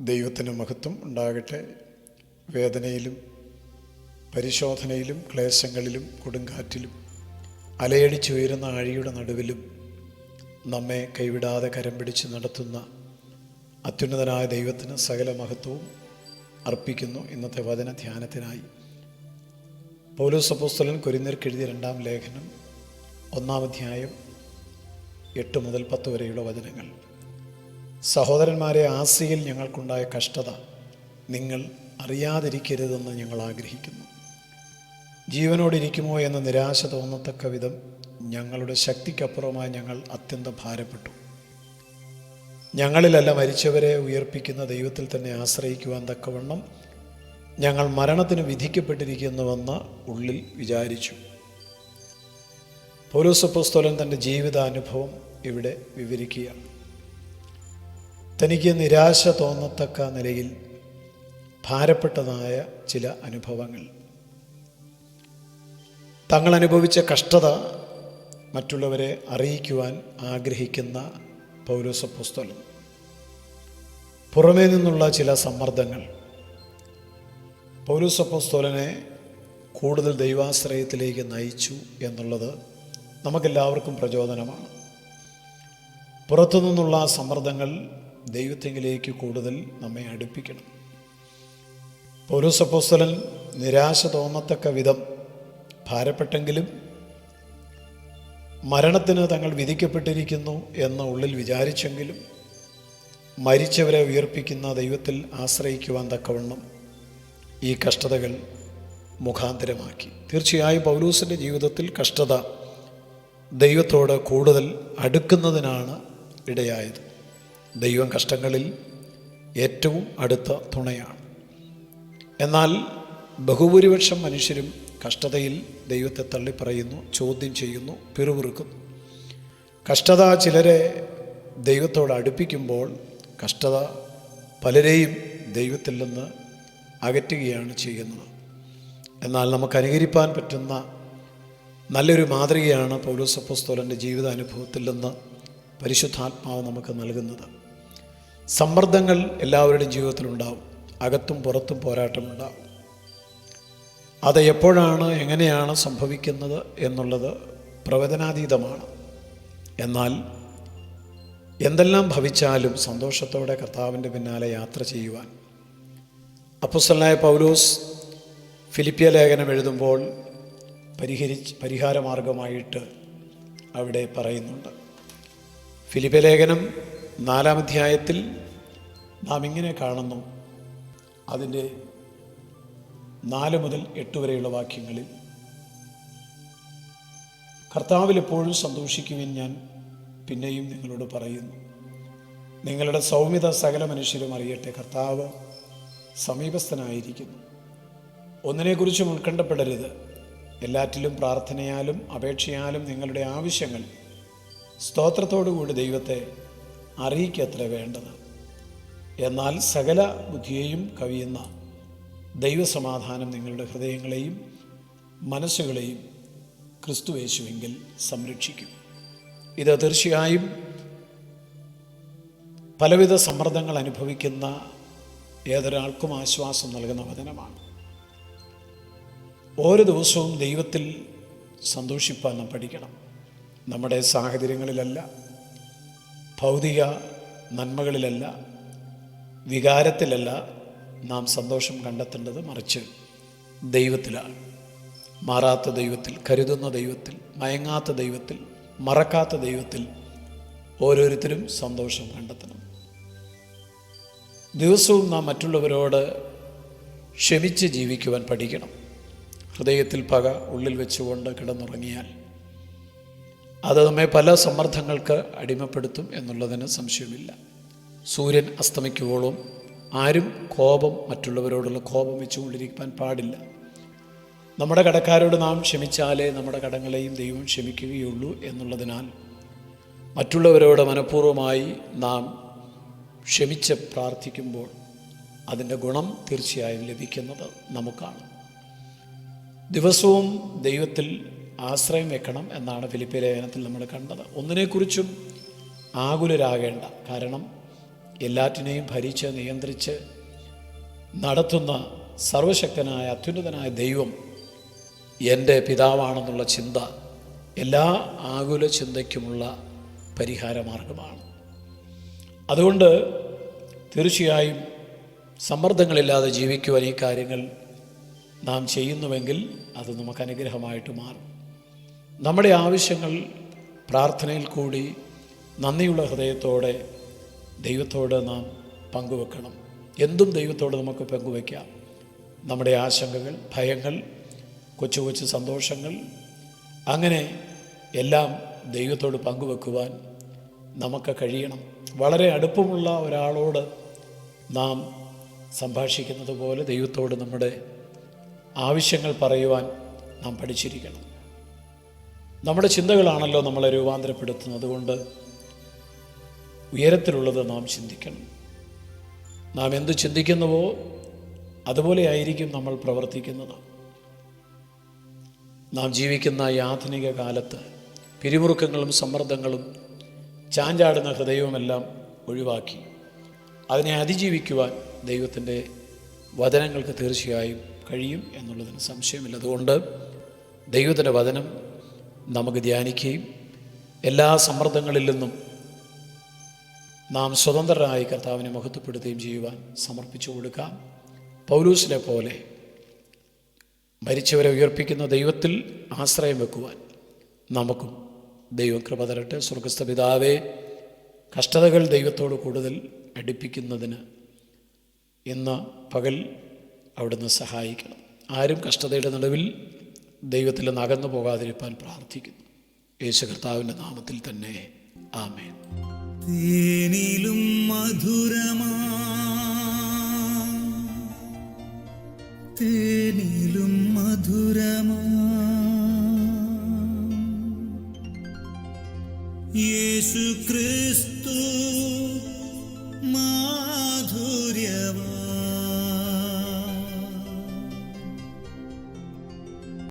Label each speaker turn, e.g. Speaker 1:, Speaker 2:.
Speaker 1: ദൈവത്തിന് മഹത്വം ഉണ്ടാകട്ടെ. വേദനയിലും പരിശോധനയിലും ക്ലേശങ്ങളിലും കൊടുങ്കാറ്റിലും അലയടിച്ചുയരുന്ന ആഴിയുടെ നടുവിലും നമ്മെ കൈവിടാതെ കരം പിടിച്ച് നടത്തുന്ന അത്യുന്നതനായ ദൈവത്തിന് സകല മഹത്വവും അർപ്പിക്കുന്നു. ഇന്നത്തെ വചന ധ്യാനത്തിനായി പൗലോസ് അപ്പോസ്തലൻ കൊരിന്ത്യർക്ക് എഴുതിയ 2-ാം ലേഖനം 1-ാം അധ്യായം 8 മുതൽ 10 വരെയുള്ള വചനങ്ങൾ. സഹോദരന്മാരെ, ആസിയിൽ ഞങ്ങൾക്കുണ്ടായ കഷ്ടത നിങ്ങൾ അറിയാതിരിക്കരുതെന്ന് ഞങ്ങൾ ആഗ്രഹിക്കുന്നു. ജീവനോടിരിക്കുമോ എന്ന നിരാശ തോന്നത്തക്ക വിധം ഞങ്ങളുടെ ശക്തിക്കപ്പുറമായി ഞങ്ങൾ അത്യന്തം ഭാരപ്പെട്ടു. ഞങ്ങളിലല്ല, മരിച്ചവരെ ഉയർപ്പിക്കുന്ന ദൈവത്തിൽ തന്നെ ആശ്രയിക്കുവാൻ തക്കവണ്ണം ഞങ്ങൾ മരണത്തിന് വിധിക്കപ്പെട്ടിരിക്കുന്നുവെന്ന് ഉള്ളിൽ വിചാരിച്ചു. പൗലോസ് അപ്പോസ്തലൻ തൻ്റെ ജീവിതാനുഭവം ഇവിടെ വിവരിക്കുകയാണ്. തനിക്ക് നിരാശ തോന്നത്തക്ക നിലയിൽ ഭാരപ്പെട്ടതായ ചില അനുഭവങ്ങൾ, തങ്ങൾ അനുഭവിച്ച കഷ്ടത മറ്റുള്ളവരെ അറിയിക്കുവാൻ ആഗ്രഹിക്കുന്ന പൗലോസ് അപ്പോസ്തലൻ, പുറമേ നിന്നുള്ള ചില സമ്മർദ്ദങ്ങൾ പൗലോസ് അപ്പോസ്തലനെ കൂടുതൽ ദൈവാശ്രയത്തിലേക്ക് നയിച്ചു എന്നുള്ളത് നമുക്കെല്ലാവർക്കും പ്രചോദനമാണ്. പുറത്തു നിന്നുള്ള സമ്മർദ്ദങ്ങൾ ദൈവത്തെങ്കിലേക്ക് കൂടുതൽ നമ്മെ അടുപ്പിക്കണം. പൗലോസ് അപ്പോസ്തലൻ നിരാശ തോന്നത്തക്ക വിധം ഭാരപ്പെട്ടെങ്കിലും മരണത്തിന് തങ്ങൾ വിധിക്കപ്പെട്ടിരിക്കുന്നു എന്ന് ഉള്ളിൽ വിചാരിച്ചെങ്കിലും മരിച്ചവരെ ഉയർപ്പിക്കുന്ന ദൈവത്തിൽ ആശ്രയിക്കുവാൻ തക്കവണ്ണം ഈ കഷ്ടതകൾ മുഖാന്തരമാക്കി. തീർച്ചയായും പൗലോസിൻ്റെ ജീവിതത്തിൽ കഷ്ടത ദൈവത്തോട് കൂടുതൽ അടുക്കുന്നതിനാണ് ഇടയായത്. ദൈവം കഷ്ടങ്ങളിൽ ഏറ്റവും അടുത്ത തുണയാണ്. എന്നാൽ ബഹുഭൂരിപക്ഷം മനുഷ്യരും കഷ്ടതയിൽ ദൈവത്തെ തള്ളിപ്പറയുന്നു, ചോദ്യം ചെയ്യുന്നു, പിറുപിറുക്കുന്നു. കഷ്ടത ചിലരെ ദൈവത്തോട് അടുപ്പിക്കുമ്പോൾ കഷ്ടത പലരെയും ദൈവത്തിൽ നിന്ന് അകറ്റുകയാണ് ചെയ്യുന്നത്. എന്നാൽ നമുക്ക് അനുകരിപ്പാൻ പറ്റുന്ന നല്ലൊരു മാതൃകയാണ് പൗലോസ് അപ്പോസ്തലൻ്റെ ജീവിതാനുഭവത്തിൽ നിന്ന് പരിശുദ്ധാത്മാവ് നമുക്ക് നൽകുന്നത്. സമ്മർദ്ദങ്ങൾ എല്ലാവരുടെയും ജീവിതത്തിലുണ്ടാവും. അകത്തും പുറത്തും പോരാട്ടമുണ്ടാവും. അത് എപ്പോഴാണ്, എങ്ങനെയാണ് സംഭവിക്കുന്നത് എന്നുള്ളത് പ്രവചനാതീതമാണ്. എന്നാൽ എന്തെല്ലാം ഭവിച്ചാലും സന്തോഷത്തോടെ കർത്താവിൻ്റെ പിന്നാലെ യാത്ര ചെയ്യുവാൻ അപ്പോസ്തലനായ പൗലോസ് ഫിലിപ്പിയ ലേഖനം എഴുതുമ്പോൾ പരിഹാരമാർഗമായിട്ട് അവിടെ പറയുന്നുണ്ട്. ഫിലിപ്പിയ ലേഖനം 4-ാം അധ്യായത്തിൽ നാം ഇങ്ങനെ കാണുന്നു. അതിൻ്റെ 4 മുതൽ 8 വരെയുള്ള വാക്യങ്ങളിൽ, കർത്താവിൽ എപ്പോഴും സന്തോഷിക്കുവിൻ, ഞാൻ പിന്നെയും നിങ്ങളോട് പറയുന്നു. നിങ്ങളുടെ സൗമ്യത സകല മനുഷ്യരും അറിയട്ടെ. കർത്താവ് സമീപസ്ഥനായിരിക്കുന്നു. ഒന്നിനെക്കുറിച്ചും ഉത്കണ്ഠപ്പെടരുത്. എല്ലാറ്റിലും പ്രാർത്ഥനയാലും അപേക്ഷയാലും നിങ്ങളുടെ ആവശ്യങ്ങൾ സ്തോത്രത്തോടുകൂടി ദൈവത്തെ അറിയിക്കത്ര വേണ്ടത്. എന്നാൽ സകല ബുദ്ധിയെയും കവിയുന്ന ദൈവസമാധാനം നിങ്ങളുടെ ഹൃദയങ്ങളെയും മനസ്സുകളെയും ക്രിസ്തുയേശുവിങ്കിൽ സംരക്ഷിക്കും. ഇത് തീർച്ചയായും പലവിധ സമ്മർദ്ദങ്ങൾ അനുഭവിക്കുന്ന ഏതൊരാൾക്കും ആശ്വാസം നൽകുന്ന വചനമാണ്. ഓരോ ദിവസവും ദൈവത്തിൽ സന്തോഷിപ്പാൻ നാം പഠിക്കണം. നമ്മുടെ സാഹചര്യങ്ങളിലല്ല, ഭൗതിക നന്മകളിലല്ല, വികാരത്തിലല്ല നാം സന്തോഷം കണ്ടെത്തേണ്ടത്, മറിച്ച് ദൈവത്തിലാണ്. മാറാത്ത ദൈവത്തിൽ, കരുതുന്ന ദൈവത്തിൽ, മയങ്ങാത്ത ദൈവത്തിൽ, മറക്കാത്ത ദൈവത്തിൽ ഓരോരുത്തരും സന്തോഷം കണ്ടെത്തണം. ദിവസവും നാം മറ്റുള്ളവരോട് ക്ഷമിച്ച് ജീവിക്കുവാൻ പഠിക്കണം. ഹൃദയത്തിൽ പക ഉള്ളിൽ വെച്ചുകൊണ്ട് കിടന്നുറങ്ങിയാൽ അത് നമ്മെ പല സമ്മർദ്ദങ്ങൾക്ക് അടിമപ്പെടുത്തും എന്നുള്ളതിന് സംശയമില്ല. സൂര്യൻ അസ്തമിക്കുവോളം ആരും മറ്റുള്ളവരോടുള്ള കോപം വെച്ചുകൊണ്ടിരിക്കാൻ പാടില്ല. നമ്മുടെ കടക്കാരോട് നാം ക്ഷമിച്ചാലേ നമ്മുടെ കടങ്ങളെയും ദൈവം ക്ഷമിക്കുകയുള്ളൂ എന്നുള്ളതിനാൽ മറ്റുള്ളവരോട് മനഃപൂർവ്വമായി നാം ക്ഷമിച്ച് പ്രാർത്ഥിക്കുമ്പോൾ അതിൻ്റെ ഗുണം തീർച്ചയായും ലഭിക്കുന്നത് നമുക്കാണ്. ദിവസവും ദൈവത്തിൽ ആശ്രയം വെക്കണം എന്നാണ് ഫിലിപ്പിയ ലേഖനത്തിൽ നമ്മൾ കണ്ടത്. ഒന്നിനെക്കുറിച്ചും ആകുലരാകേണ്ട. കാരണം എല്ലാറ്റിനെയും ഭരിച്ച് നിയന്ത്രിച്ച് നടത്തുന്ന സർവശക്തനായ അത്യുന്നതനായ ദൈവം എൻ്റെ പിതാവാണെന്നുള്ള ചിന്ത എല്ലാ ആകുല ചിന്തയ്ക്കുമുള്ള പരിഹാരമാർഗമാണ്. അതുകൊണ്ട് തീർച്ചയായും സമ്മർദ്ദങ്ങളില്ലാതെ ജീവിക്കുവാൻ ഈ കാര്യങ്ങൾ നാം ചെയ്യുന്നുവെങ്കിൽ അത് നമുക്ക് അനുഗ്രഹമായിട്ട് മാറും. നമ്മുടെ ആവശ്യങ്ങൾ പ്രാർത്ഥനയിൽ കൂടി നന്ദിയുള്ള ഹൃദയത്തോടെ ദൈവത്തോട് നാം പങ്കുവെക്കണം. എന്തും ദൈവത്തോട് നമുക്ക് പങ്കുവയ്ക്കാം. നമ്മുടെ ആശങ്കകൾ, ഭയങ്ങൾ, കൊച്ചു കൊച്ചു സന്തോഷങ്ങൾ, അങ്ങനെ എല്ലാം ദൈവത്തോട് പങ്കുവെക്കുവാൻ നമുക്ക് കഴിയണം. വളരെ അടുപ്പമുള്ള ഒരാളോട് നാം സംഭാഷിക്കുന്നത് പോലെ ദൈവത്തോട് നമ്മുടെ ആവശ്യങ്ങൾ പറയുവാൻ നാം പഠിച്ചിരിക്കണം. നമ്മുടെ ചിന്തകളാണല്ലോ നമ്മളെ രൂപാന്തരപ്പെടുത്തുന്നത്. അതുകൊണ്ട് ഉയരത്തിലുള്ളത് നാം ചിന്തിക്കണം. നാം എന്ത് ചിന്തിക്കുന്നുവോ അതുപോലെ ആയിരിക്കും നമ്മൾ പ്രവർത്തിക്കുന്നത്. നാം ജീവിക്കുന്ന ഈ ആധുനിക കാലത്ത് പിരിമുറുക്കങ്ങളും സമ്മർദ്ദങ്ങളും ചാഞ്ചാടുന്ന ഹൃദയവുമെല്ലാം ഒഴിവാക്കി അതിനെ അതിജീവിക്കുവാൻ ദൈവത്തിൻ്റെ വചനങ്ങൾക്ക് തീർച്ചയായും കഴിയും എന്നുള്ളതിന് സംശയമില്ല. അതുകൊണ്ട് ദൈവത്തിൻ്റെ വചനം നമുക്ക് ധ്യാനിക്കുകയും എല്ലാ സമ്മർദ്ദങ്ങളിൽ നിന്നും നാം സ്വതന്ത്രരായി കർത്താവിനെ മഹത്വപ്പെടുത്തുകയും ചെയ്യുവാൻ സമർപ്പിച്ചു കൊടുക്കാം. പൗലൂസിനെ പോലെ മരിച്ചവരെ ഉയർപ്പിക്കുന്ന ദൈവത്തിൽ ആശ്രയം വെക്കുവാൻ നമുക്കും ദൈവം കൃപ തരട്ടെ. സ്വർഗ്ഗസ്ഥ പിതാവേ, കഷ്ടതകൾ ദൈവത്തോട് കൂടുതൽ അടുപ്പിക്കുന്നതിന് ഇന്ന് പകൽ അവിടുന്ന് സഹായിക്കണം. ആരും കഷ്ടതയുടെ നടുവിൽ ദൈവത്തിൽ നിന്ന് അകന്നു പോകാതിരിക്കാൻ പ്രാർത്ഥിക്കുന്നു. യേശു കർത്താവിൻ്റെ നാമത്തിൽ തന്നെ ആമേൻ.
Speaker 2: തേനിലും മധുരമാ, തേനിലും മധുരമാ യേശു ക്രിസ്തു മാധുര്യ